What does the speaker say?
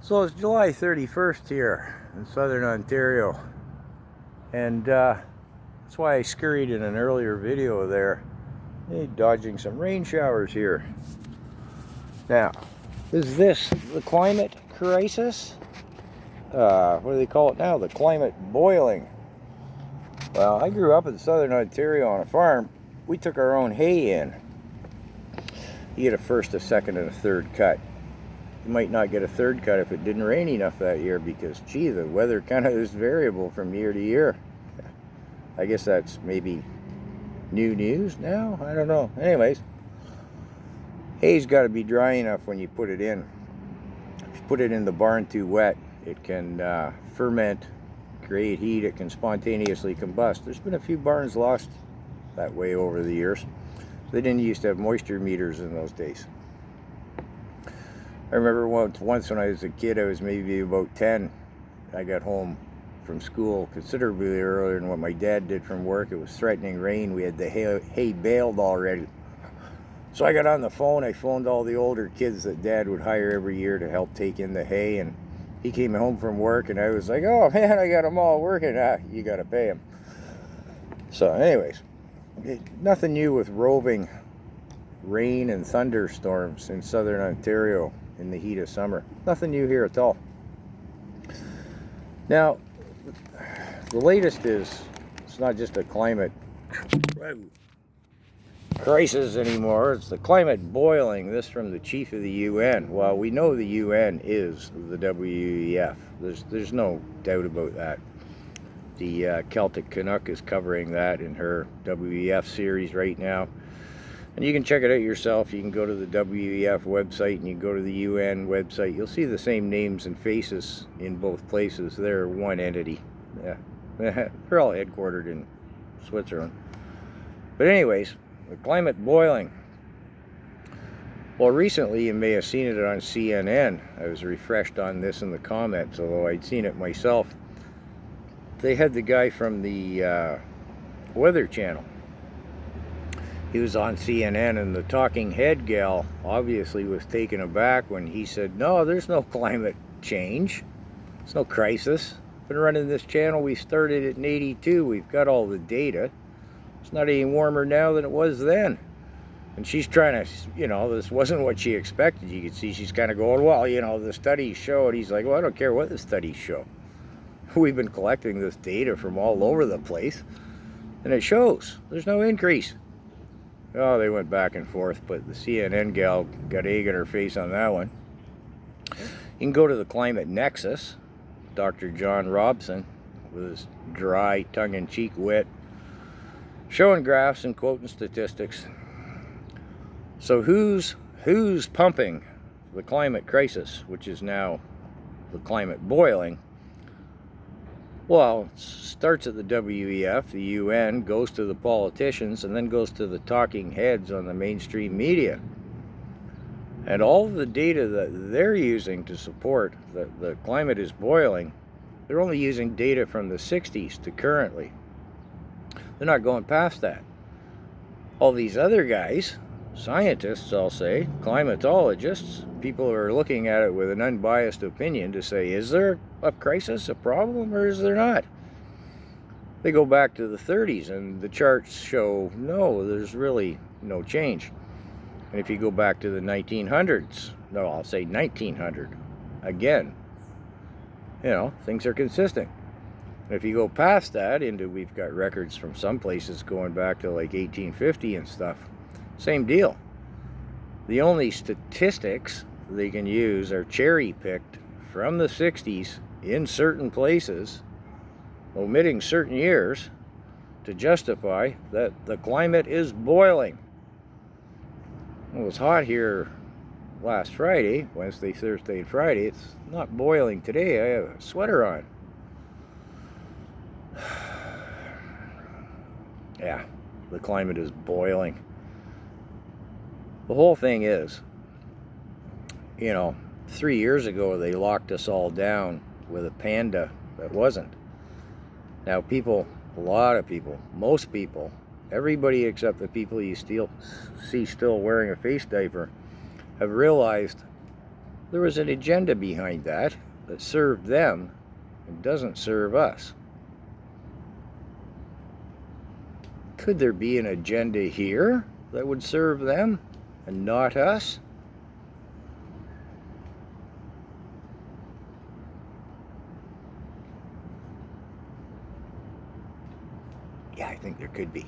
So it's July 31st here in southern Ontario, and that's why I scurried in an earlier video there, dodging some rain showers here. Now, is this the climate crisis? What do they call it now? The climate boiling. Well, I grew up in southern Ontario on a farm. We took our own hay in. You get a first, a second, and a third cut. You might not get a third cut if it didn't rain enough that year because, gee, the weather kind of is variable from year to year. I guess that's maybe new news now? I don't know. Anyways, hay's got to be dry enough when you put it in. If you put it in the barn too wet, it can ferment, create heat, it can spontaneously combust. There's been a few barns lost that way over the years. They didn't used to have moisture meters in those days. I remember once when I was a kid, I was maybe about 10. I got home from school considerably earlier than what my dad did from work. It was threatening rain. We had the hay baled already. So I got on the phone. I phoned all the older kids that Dad would hire every year to help take in the hay. And he came home from work, and I was like, oh man, I got them all working. You got to pay them. So anyways, nothing new with roving rain and thunderstorms in southern Ontario in the heat of summer. Nothing new here at all. Now, the latest is, it's not just a climate crisis anymore, it's the climate boiling. This from the chief of the UN. Well, we know the UN is the WEF. There's no doubt about that. The Celtic Canuck is covering that in her WEF series right now. And you can check it out yourself. You can go to the WEF website and you can go to the UN website. You'll see the same names and faces in both places. They're one entity. Yeah. They're all headquartered in Switzerland. But anyways, the climate boiling. Well, recently you may have seen it on CNN. I was refreshed on this in the comments, although I'd seen it myself. They had the guy from the Weather Channel. He was on CNN, and the talking head gal obviously was taken aback when he said, no, there's no climate change. There's no crisis. Been running this channel, we started it in '82. We've got all the data. It's not any warmer now than it was then. And she's trying to, this wasn't what she expected. You could see she's kind of going, well, the studies show it. He's like, well, I don't care what the studies show. We've been collecting this data from all over the place, and it shows there's no increase. Oh, they went back and forth, but the CNN gal got egg in her face on that one. You can go to the Climate Nexus, Dr. John Robson, with his dry, tongue-in-cheek wit, showing graphs and quoting statistics. So who's pumping the climate crisis, which is now the climate boiling? Well, it starts at the WEF, the UN, goes to the politicians, and then goes to the talking heads on the mainstream media. And all the data that they're using to support that the climate is boiling, they're only using data from the 60s to currently. They're not going past that. All these other guys, scientists, I'll say, climatologists, people who are looking at it with an unbiased opinion to say, is there a crisis, a problem, or is there not? They go back to the 30s and the charts show, no, there's really no change. And if you go back to the 1900s, no, I'll say 1900, again, things are consistent. And if you go past that into, we've got records from some places going back to like 1850 and stuff, same deal. The only statistics they can use are cherry-picked from the 60s in certain places, omitting certain years, to justify that the climate is boiling. It was hot here last Friday, Wednesday, Thursday, and Friday. It's not boiling today. I have a sweater on. Yeah, the climate is boiling. The whole thing is, 3 years ago they locked us all down with a panda that wasn't. Now people, a lot of people, most people, everybody except the people you see still wearing a face diaper, have realized there was an agenda behind that served them and doesn't serve us. Could there be an agenda here that would serve them and not us? Yeah, I think there could be.